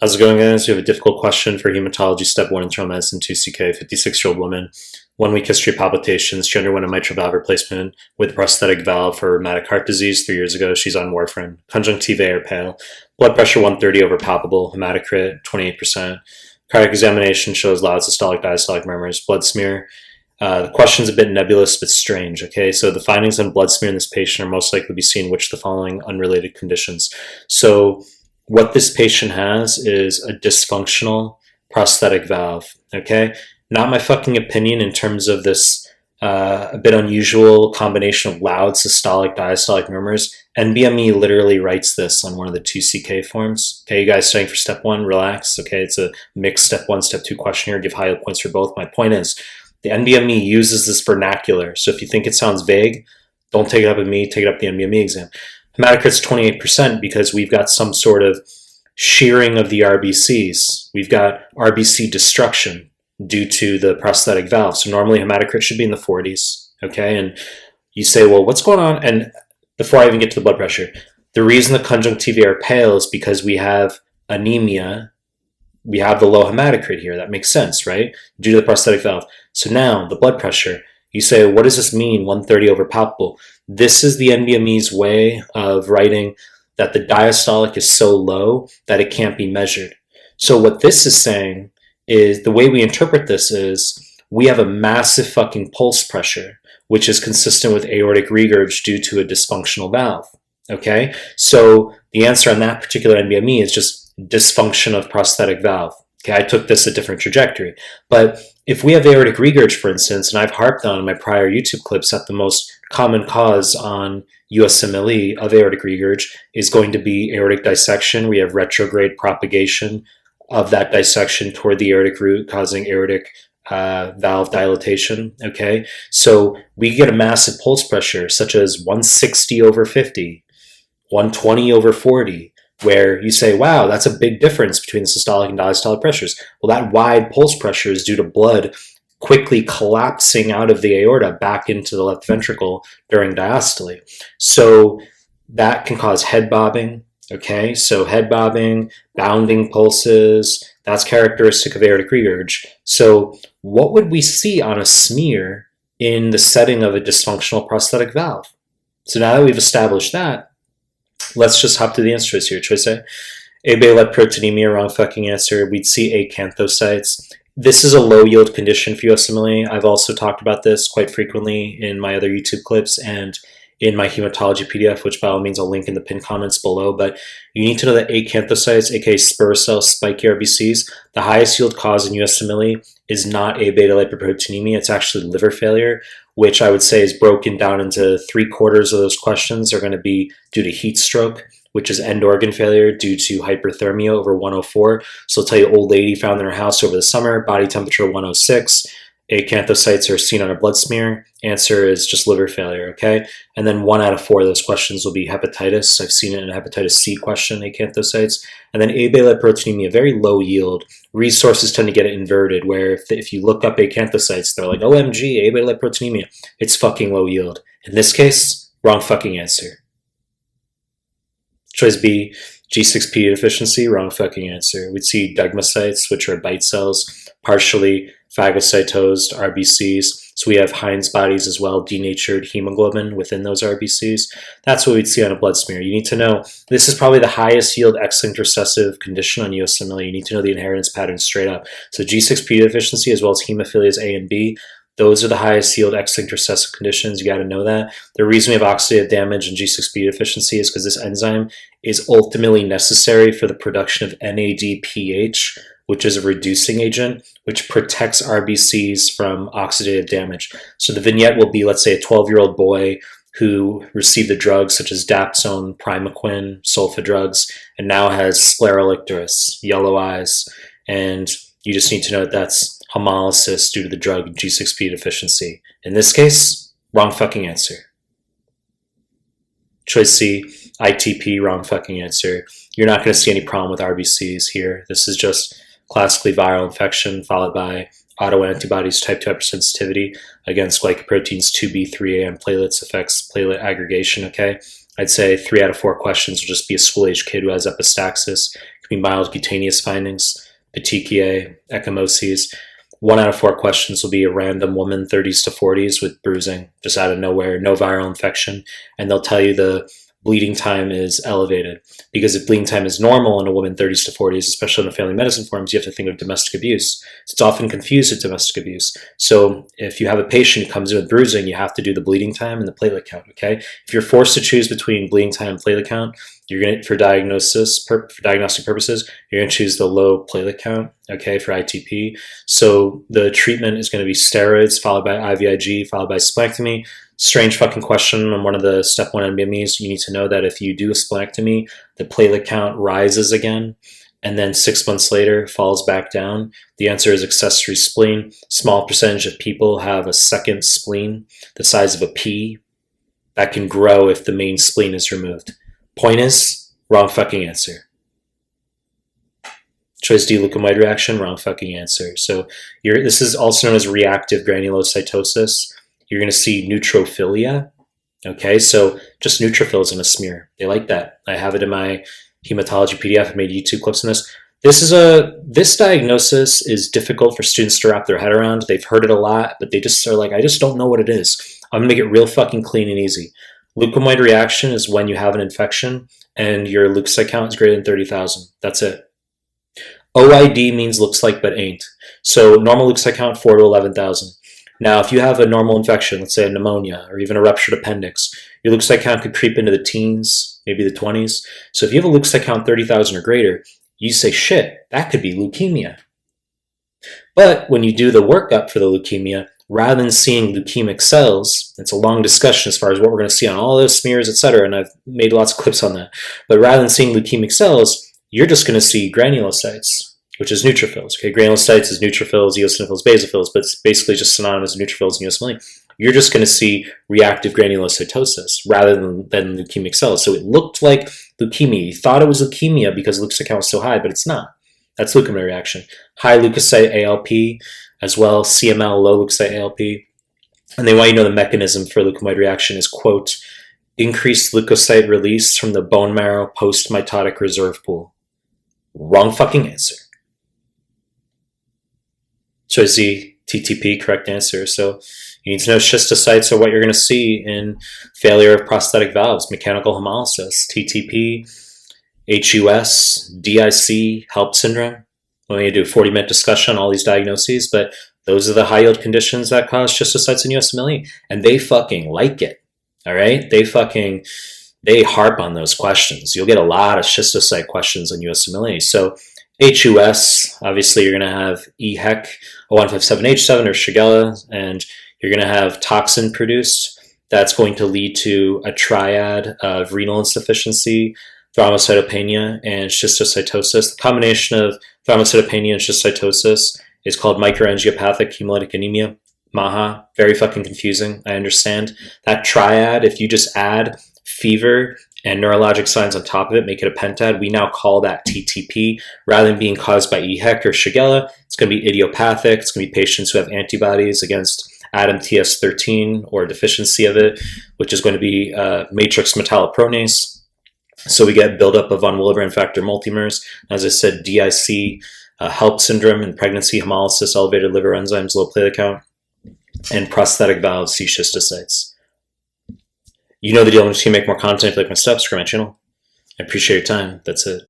How's it going, guys? We have a difficult question for hematology step 1 internal medicine 2CK, 56-year-old woman, 1 week history of palpitations. She underwent a mitral valve replacement with prosthetic valve for rheumatic heart disease 3 years ago. She's on warfarin. Conjunctiva are pale. Blood pressure 130 over palpable. Hematocrit 28%. Cardiac examination shows loud systolic diastolic murmurs. Blood smear. The question's a bit nebulous but strange. Okay, so the findings on blood smear in this patient are most likely to be seen which of the following unrelated conditions. So what this patient has is a dysfunctional prosthetic valve. Okay, not my fucking opinion in terms of this a bit unusual combination of loud systolic diastolic murmurs. NBME literally writes this on one of the 2CK forms. Okay, you guys studying for step 1, relax. Okay, it's a mixed step 1, step 2 questionnaire. Give high points for both. My point is, the NBME uses this vernacular. So if you think it sounds vague, don't take it up with me, take it up the NBME exam. Hematocrit's 28% because we've got some sort of shearing of the RBCs. We've got RBC destruction due to the prosthetic valve. So normally hematocrit should be in the 40s, okay? And you say, well, what's going on? And before I even get to the blood pressure, the reason the conjunctivae are pale is because we have anemia. We have the low hematocrit here. That makes sense, right? Due to the prosthetic valve. So now, the blood pressure. You say, what does this mean, 130 over palpable? This is the NBME's way of writing that the diastolic is so low that it can't be measured. So what this is saying is, the way we interpret this is, we have a massive fucking pulse pressure, which is consistent with aortic regurg due to a dysfunctional valve. Okay? So the answer on that particular NBME is just dysfunction of prosthetic valve. Okay, I took this a different trajectory. But if we have aortic regurg, for instance, and I've harped on in my prior YouTube clips that the most common cause on USMLE of aortic regurg is going to be aortic dissection. We have retrograde propagation of that dissection toward the aortic root, causing aortic valve dilatation. Okay, so we get a massive pulse pressure, such as 160 over 50, 120 over 40, where you say, wow, that's a big difference between the systolic and diastolic pressures. Well, that wide pulse pressure is due to blood quickly collapsing out of the aorta back into the left ventricle during diastole. So that can cause head bobbing. Okay, so head bobbing, bounding pulses, that's characteristic of aortic regurg. So what would we see on a smear in the setting of a dysfunctional prosthetic valve? So now that we've established that, let's just hop to the answers here. Choice A. Abeletproteinemia, wrong fucking answer. We'd see acanthocytes. This is a low yield condition for USMLE. I've also talked about this quite frequently in my other YouTube clips and in my hematology PDF, which by all means I'll link in the pinned comments below. But you need to know that acanthocytes, aka spur cell spiky RBCs, the highest yield cause in USMLE is not A-beta-lipoproteinemia. It's actually liver failure, which I would say is broken down into 3/4 of those questions are going to be due to heat stroke, which is end organ failure due to hyperthermia over 104. So I'll tell you, old lady found in her house over the summer, body temperature 106. Acanthocytes are seen on a blood smear. Answer is just liver failure, okay? And then 1 out of 4 of those questions will be hepatitis. I've seen it in a hepatitis C question, acanthocytes. And then A-beta-lipoproteinemia, very low yield. Resources tend to get it inverted, where if you look up acanthocytes, they're like, OMG, A-beta-lipoproteinemia. It's fucking low yield. In this case, wrong fucking answer. Choice B, G6P deficiency, wrong fucking answer. We'd see degmocytes, which are bite cells, partially phagocytosed RBCs. So we have Heinz bodies as well, denatured hemoglobin within those RBCs. That's what we'd see on a blood smear. You need to know, this is probably the highest yield X-linked recessive condition on USMLE. You need to know the inheritance pattern straight up. So G6P deficiency as well as hemophilias A and B, those are the highest yield X-linked recessive conditions. You got to know that. The reason we have oxidative damage and G6P deficiency is because this enzyme is ultimately necessary for the production of NADPH, which is a reducing agent, which protects RBCs from oxidative damage. So the vignette will be, let's say, a 12-year-old boy who received the drugs such as dapsone, primaquine, sulfa drugs, and now has scleral icterus, yellow eyes. And you just need to know that that's hemolysis due to the drug G6P deficiency. In this case, wrong fucking answer. Choice C, ITP, wrong fucking answer. You're not going to see any problem with RBCs here. This is just classically viral infection followed by autoantibodies type 2 hypersensitivity against glycoproteins 2B, 3A, and platelets affects platelet aggregation, okay? I'd say 3 out of 4 questions will just be a school-age kid who has epistaxis. Could be mild cutaneous findings, petechiae, ecchymoses. 1 out of 4 questions will be a random woman, 30s to 40s, with bruising, just out of nowhere, no viral infection, and they'll tell you the bleeding time is elevated. Because if bleeding time is normal in a woman 30s to 40s, especially in the family medicine forms, you have to think of domestic abuse. It's often confused with domestic abuse. So if you have a patient who comes in with bruising, you have to do the bleeding time and the platelet count, okay? If you're forced to choose between bleeding time and platelet count, you're going to, for diagnostic purposes, you're going to choose the low platelet count, okay, for ITP. So the treatment is going to be steroids, followed by IVIG, followed by splenectomy. Strange fucking question on one of the step 1 NBMEs. You need to know that if you do a splenectomy, the platelet count rises again, and then 6 months later falls back down. The answer is accessory spleen. Small percentage of people have a second spleen the size of a pea that can grow if the main spleen is removed. Point is, wrong fucking answer. Choice D, leukocyte reaction, wrong fucking answer. So this is also known as reactive granulocytosis. You're going to see neutrophilia. Okay, so just neutrophils in a smear. They like that. I have it in my hematology PDF. I made YouTube clips on this. This diagnosis is difficult for students to wrap their head around. They've heard it a lot, but they just are like, I just don't know what it is. I'm going to make it real fucking clean and easy. Leukocyte reaction is when you have an infection and your leukocyte count is greater than 30,000. That's it. OID means looks like but ain't. So normal leukocyte count 4 to 11,000. Now, if you have a normal infection, let's say a pneumonia or even a ruptured appendix, your leukocyte count could creep into the teens, maybe the 20s. So if you have a leukocyte count 30,000 or greater, you say, shit, that could be leukemia. But when you do the workup for the leukemia, rather than seeing leukemic cells, it's a long discussion as far as what we're going to see on all those smears, etc., and I've made lots of clips on that. But rather than seeing leukemic cells, you're just going to see granulocytes, which is neutrophils. Okay, granulocytes is neutrophils, eosinophils, basophils, but it's basically just synonymous with neutrophils and USMLE. You're just going to see reactive granulocytosis rather than leukemic cells. So it looked like leukemia. You thought it was leukemia because leukocyte count was so high, but it's not. That's leukemia reaction. High leukocyte ALP as well, CML, low leukocyte ALP. And they want you to know the mechanism for leukocyte reaction is, quote, increased leukocyte release from the bone marrow post-mitotic reserve pool. Wrong fucking answer. Choice Z, TTP, correct answer. So you need to know schistocytes are what you're going to see in failure of prosthetic valves, mechanical hemolysis, TTP, HUS, DIC, HELP syndrome. We're going to do a 40-minute discussion on all these diagnoses, but those are the high-yield conditions that cause schistocytes in USMLE, and they fucking like it, all right? They harp on those questions. You'll get a lot of schistocyte questions on USMLE. So HUS, obviously you're going to have EHEC, O157H7 or Shigella, and you're going to have toxin produced. That's going to lead to a triad of renal insufficiency, thrombocytopenia, and schistocytosis. The combination of thrombocytopenia and schistocytosis is called microangiopathic hemolytic anemia, MAHA. Very fucking confusing, I understand. That triad, if you just add fever and neurologic signs on top of it, make it a pentad, we now call that TTP. Rather than being caused by EHEC or Shigella, it's going to be idiopathic. It's going to be patients who have antibodies against ADAM-TS13 or deficiency of it, which is going to be matrix metallopronase. So we get buildup of von Willebrand factor multimers. As I said, DIC, HELP syndrome in pregnancy, hemolysis, elevated liver enzymes, low platelet count, and prosthetic valve C schistocytes. You know the deal. I'm just going to make more content. If you like my stuff, subscribe to my channel. I appreciate your time. That's it.